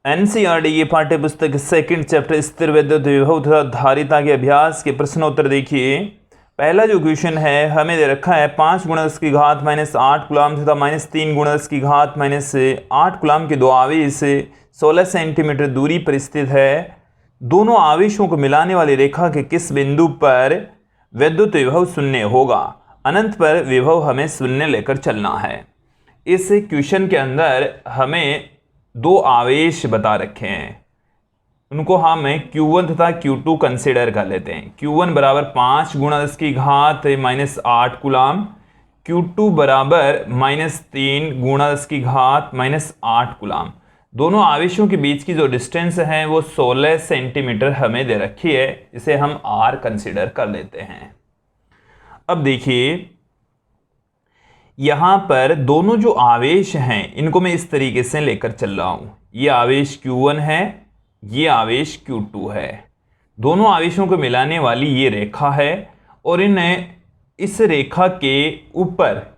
NCERT की पाठ्य पुस्तक सेकंड चैप्टर स्थिर विद्युत विभव तथा धारिता के अभ्यास के प्रश्नोत्तर देखिए। पहला जो क्वेश्चन है हमें दे रखा है 5 × 10⁻8 कूलम तथा -3 × 10⁻8 कूलम के दो आवेश 16 सेंटीमीटर दूरी पर स्थित है। दोनों आवेशों को मिलाने वाली रेखा के किस बिंदु पर विद्युत विभव शून्य होगा। अनंत पर विभव हमें शून्य लेकर चलना है। इस क्वेश्चन के अंदर हमें दो आवेश बता रखे हैं, उनको हम Q1 तथा Q2 कंसिडर कर लेते हैं। Q1 बराबर 5 × 10⁻8 कूलम, Q2 बराबर -3 × 10⁻8 कूलम। दोनों आवेशों के बीच की जो डिस्टेंस है वो 16 सेंटीमीटर हमें दे रखी है, इसे हम R कंसिडर कर लेते हैं। अब देखिए यहां पर दोनों जो आवेश हैं इनको मैं इस तरीके से लेकर चल रहा हूं। ये आवेश Q1 है, ये आवेश Q2 है। दोनों आवेशों को मिलाने वाली ये रेखा है और इस रेखा के ऊपर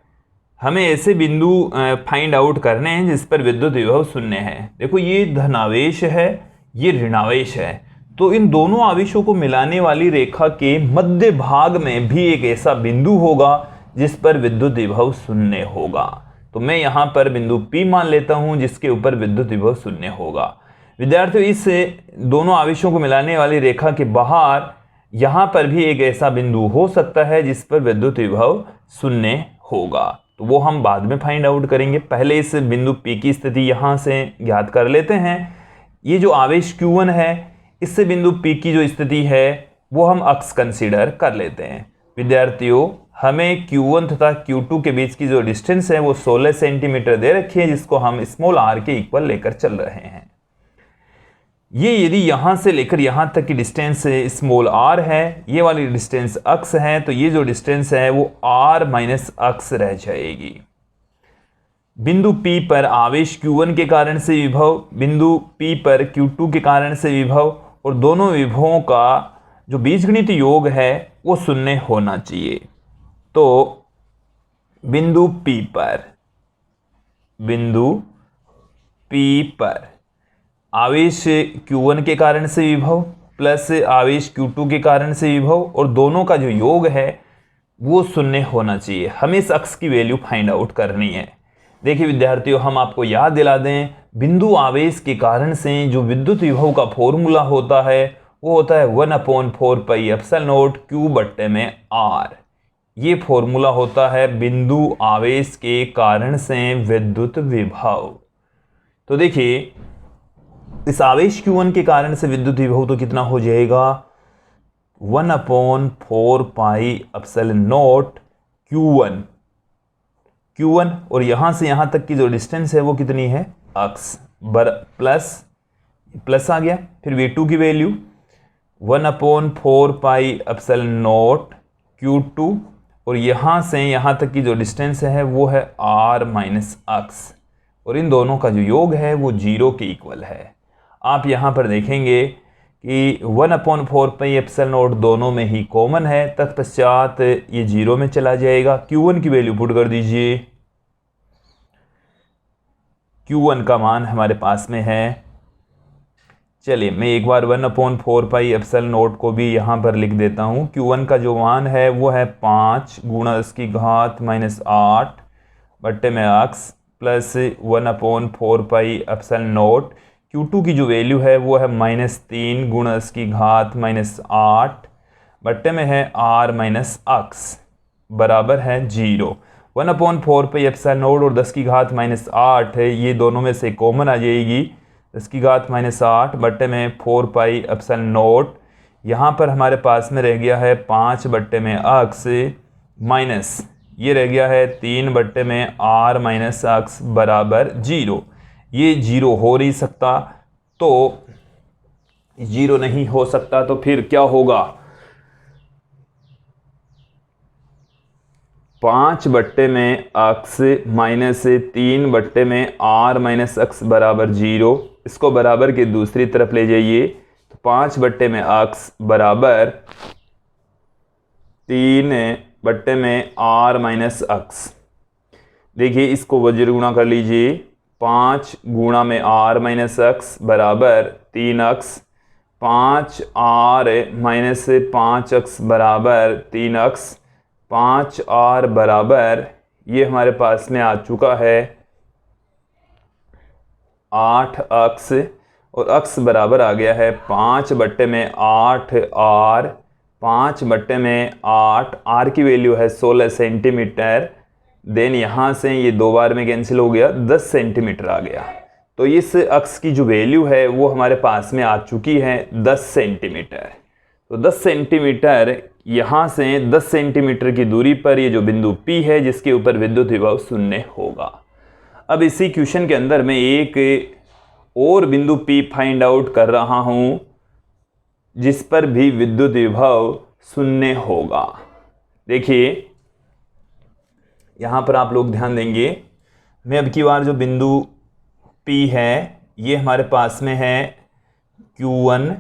हमें ऐसे बिंदु फाइंड आउट करने हैं जिस पर विद्युत विभव शून्य है। देखो ये धनावेश है, ये ऋणावेश है, तो इन दोनों आवेशों को मिलाने वाली रेखा के मध्य भाग में भी एक ऐसा बिंदु होगा जिस पर विद्युत विभव शून्य होगा। तो मैं यहां पर बिंदु P मान लेता हूं जिसके ऊपर विद्युत विभव शून्य होगा। विद्यार्थियों इस दोनों आवेशों को मिलाने वाली रेखा के बाहर यहां पर भी एक ऐसा बिंदु हो सकता है जिस पर विद्युत विभव शून्य होगा, तो वो हम बाद में फाइंड आउट करेंगे। पहले इस बिंदु P की स्थिति यहां से ज्ञात कर लेते हैं। ये जो आवेश Q1 है इससे बिंदु P की जो स्थिति है वो हम अक्ष कंसीडर कर लेते हैं। विद्यार्थियों हमें Q1 तथा Q2 के बीच की जो डिस्टेंस है वो 16 सेंटीमीटर दे रखी है, जिसको हम स्मॉल r के इक्वल लेकर चल रहे हैं। ये यदि यहां से लेकर यहां तक की डिस्टेंस स्मॉल r है, ये वाली डिस्टेंस अक्ष है, तो ये जो डिस्टेंस है वो r माइनस अक्ष रह जाएगी। बिंदु P पर आवेश Q1 के कारण से विभव, बिंदु P पर Q2 के कारण से विभव, और दोनों विभवों का जो बीजगणित योग है वो शून्य होना चाहिए। तो बिंदु P पर आवेश Q1 के कारण से विभव प्लस आवेश Q2 के कारण से विभव और दोनों का जो योग है वो शून्य होना चाहिए। हमें इस अक्ष की वैल्यू फाइंड आउट करनी है। देखिए विद्यार्थियों हम आपको याद दिला दें, बिंदु आवेश के कारण से जो विद्युत विभव का फॉर्मूला होता है वो होता है 1/4πε0 Q/r। ये फॉर्मूला होता है बिंदु आवेश के कारण से विद्युत विभव। तो देखिए इस आवेश Q1 के कारण से विद्युत विभव तो कितना हो जाएगा 1/4πε0 Q1 और यहां से यहां तक की जो डिस्टेंस है वो कितनी है अक्ष प्लस आ गया, फिर V2 की वैल्यू 1/4πε0 Q2 और यहां से यहां तक की जो डिस्टेंस है वो है r माइनस अक्ष, और इन दोनों का जो योग है वो 0 के इक्वल है। आप यहां पर देखेंगे कि 1/4πε0 दोनों में ही कॉमन है, तत्पश्चात ये 0 में चला जाएगा। Q1 की वैल्यू पुट कर दीजिए। Q1 का मान हमारे पास में है, चलिए मैं एक बार 1/4πε0 को भी यहाँ पर लिख देता हूँ। Q1 का जो मान है वो है 5 × 10⁻8 बट्टे में अक्ष प्लस 1/4πε0। Q2 की जो वैल्यू है वो है -3 × 10⁻8 बट्टे में है r माइनस अक्ष बराबर है 0। 1/4πε0 और 10⁻8 है, ये दोनों में से कॉमन आ जाएगी। 10⁻8 बट्टे में 4πε0, यहाँ पर हमारे पास में रह गया है 5 बट्टे में अक्ष माइनस ये रह गया है 3 बट्टे में r माइनस अक्ष बराबर 0। ये 0 हो नहीं सकता, तो 0 नहीं हो सकता तो फिर क्या होगा 5 बट्टे में अक्ष माइनस 3 बट्टे में r माइनस अक्ष बराबर 0। इसको बराबर के दूसरी तरफ ले जाइए तो 5 बट्टे में अक्ष बराबर 3 बट्टे में r माइनस अक्ष। देखिए इसको वज्र गुणा कर लीजिए, 5 गुणा में r माइनस एक्स बराबर 3x, 5r माइनस 5x बराबर 3x, 5r बराबर ये हमारे पास में आ चुका है 8x और x बराबर आ गया है 5/8r, 5/8, r की वैल्यू है 16 सेंटीमीटर। देन यहाँ से ये 2 बार में कैंसिल हो गया, 10 सेंटीमीटर आ गया। तो इस x की जो वैल्यू है वो हमारे पास में आ चुकी है 10 सेंटीमीटर। तो 10 सेंटीमीटर, यहाँ से 10 सेंटीमीटर की दूरी पर ये जो बिंदु P है जिसके ऊपर विद्युत विभव 0 होगा। अब इसी क्वेश्चन के अंदर मैं एक और बिंदु P फाइंड आउट कर रहा हूं जिस पर भी विद्युत विभव 0 होगा। देखिए यहां पर आप लोग ध्यान देंगे, मैं अब की बार जो बिंदु P है ये हमारे पास में है Q1,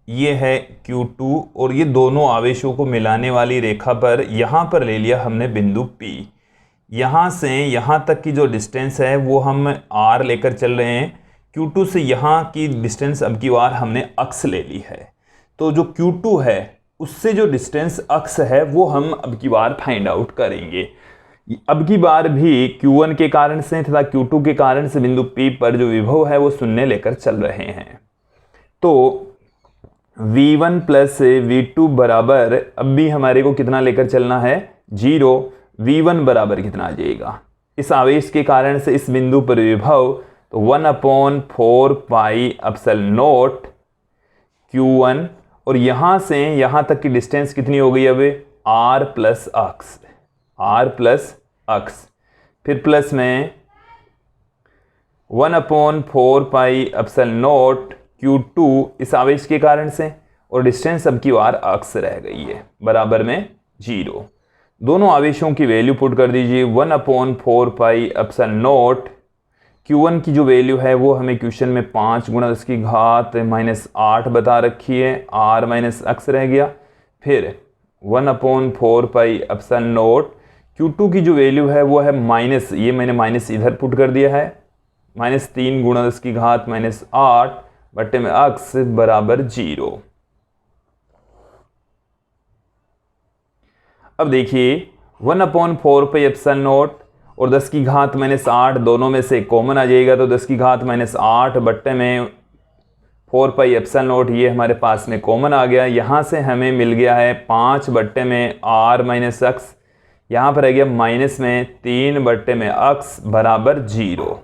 ये है Q2 और ये दोनों आवेशों को मिलाने वाली रेखा पर यहां पर ले लिया हमने बिंदु P। यहाँ से यहाँ तक की जो डिस्टेंस है वो हम r लेकर चल रहे हैं। Q2 से यहाँ की डिस्टेंस अब की बार हमने x ले ली है। तो जो Q2 है उससे जो डिस्टेंस x है वो हम अब की बार फाइंड आउट करेंगे। अब की बार भी Q1 के कारण से तथा Q2 के कारण से बिंदु P पर जो विभव है वो 0 लेकर चल रहे हैं। तो V1 प्लस V2 बराबर अब भी हमारे को कितना लेकर चलना है, 0। V1 बराबर कितना आ जाएगा, इस आवेश के कारण से इस बिंदु पर विभव, तो 1/4 पाई एप्सिलॉन नॉट Q1 और यहाँ से यहाँ तक की डिस्टेंस कितनी हो गई अब, r प्लस x, फिर प्लस में 1/4 पाई एप्सिलॉन नॉट Q2 इस आवेश के कारण से, और डिस्टेंस अब की बार x रह गई है बराबर में 0। दोनों आवेशों की वैल्यू पुट कर दीजिए, 1/4 पाई एप्सिलॉन नॉट Q1 की जो वैल्यू है वो हमें क्वेश्चन में 5 गुणा 10⁻⁸ बता रखी है, r माइनस x रह गया। फिर 1/4 पाई एप्सिलॉन नॉट Q2 की जो वैल्यू है वो है माइनस, ये मैंने माइनस इधर पुट कर दिया है, -3 गुणा 10⁻⁸ बट्टे में x बराबर 0। अब देखिए 1/4 पाई एप्सिलॉन नॉट और 10⁻⁸ दोनों में से कॉमन आ जाएगा, तो 10⁻⁸ बट्टे में 4 पाई एप्सिलॉन नॉट ये हमारे पास में कॉमन आ गया। यहाँ से हमें मिल गया है 5 बट्टे में r माइनस एक्स, यहाँ पर आ गया माइनस में 3 बट्टे में x बराबर 0।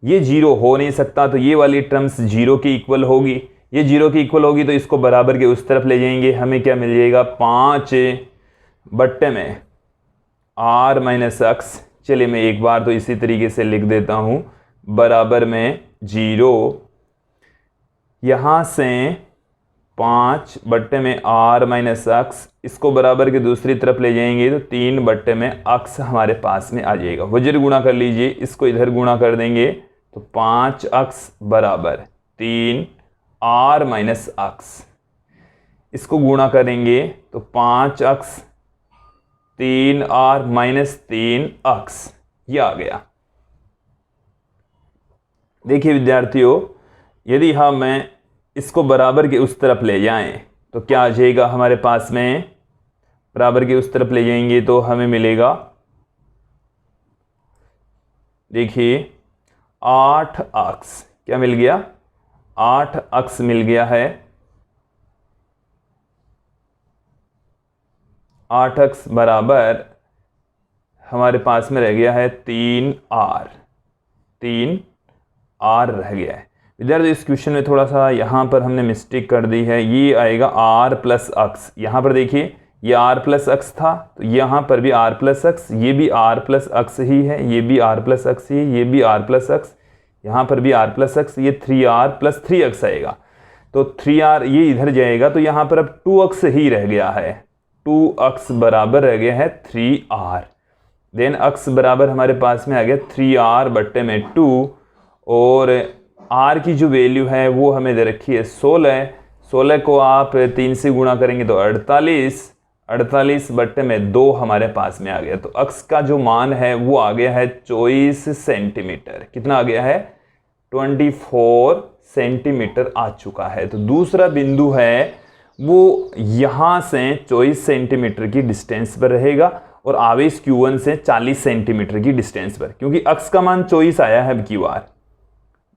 ये 0 हो नहीं सकता, तो ये वाली टर्म्स 0 की इक्वल होगी, ये 0 की इक्वल होगी तो इसको बराबर के उस तरफ ले जाएंगे, हमें क्या मिल जाएगा 5 बट्टे में r माइनस एक्स। चलिए मैं एक बार तो इसी तरीके से लिख देता हूं, बराबर में 0, यहां से 5 बट्टे में r माइनस एक्स, इसको बराबर के दूसरी तरफ ले जाएंगे तो 3 बट्टे में x हमारे पास में आ जाएगा। वज्र गुणा कर लीजिए, इसको इधर गुणा कर देंगे तो 5x बराबर 3r माइनस एक्स, इसको गुणा करेंगे तो 5x 3r माइनस 3x, ये आ गया। देखिए विद्यार्थियों, यदि हम इसको बराबर के उस तरफ ले जाएं तो क्या आ जाएगा हमारे पास में, बराबर के उस तरफ ले जाएंगे तो हमें मिलेगा, देखिए 8x, क्या मिल गया 8x मिल गया है, 8x बराबर हमारे पास में रह गया है 3r रह गया है। विद्यार्थी इस क्वेश्चन में थोड़ा सा यहाँ पर हमने मिस्टेक कर दी है, ये आएगा r प्लस एक्स। यहाँ पर देखिए ये r प्लस एक्स था, तो यहाँ पर भी r प्लस एक्स, ये भी r प्लस एक्स ही है, ये भी r प्लस एक्स ही है, ये भी r प्लस एक्स, यहाँ पर भी r प्लस एक्स, ये 3r प्लस 3x आएगा, तो 3r ये इधर जाएगा, तो यहाँ पर अब 2x ही रह गया है, 2x बराबर रह गया है 3r। देन x बराबर हमारे पास में आ गया 3r बट्टे में 2, और r की जो वैल्यू है वो हमें दे रखी है 16। 16 को आप 3 से गुणा करेंगे तो 48, 48/2 हमारे पास में आ गया। तो अक्स का जो मान है वो आ गया है 24 सेंटीमीटर। कितना आ गया है? 24 सेंटीमीटर आ चुका है। तो दूसरा बिंदु है वो यहां से 24 सेंटीमीटर की डिस्टेंस पर रहेगा और आवेश Q1 से 40 सेंटीमीटर की डिस्टेंस पर, क्योंकि अक्स का मान 24 आया है अब की बार,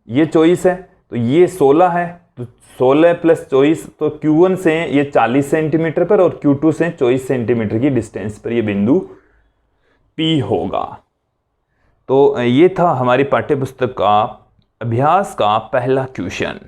ये 24 है तो ये 16 है, तो 16 + 24, तो Q1 से ये 40 सेंटीमीटर पर और Q2 से 24 सेंटीमीटर की डिस्टेंस पर ये बिंदु P होगा। तो ये था हमारी पाठ्यपुस्तक का अभ्यास का पहला क्वेश्चन।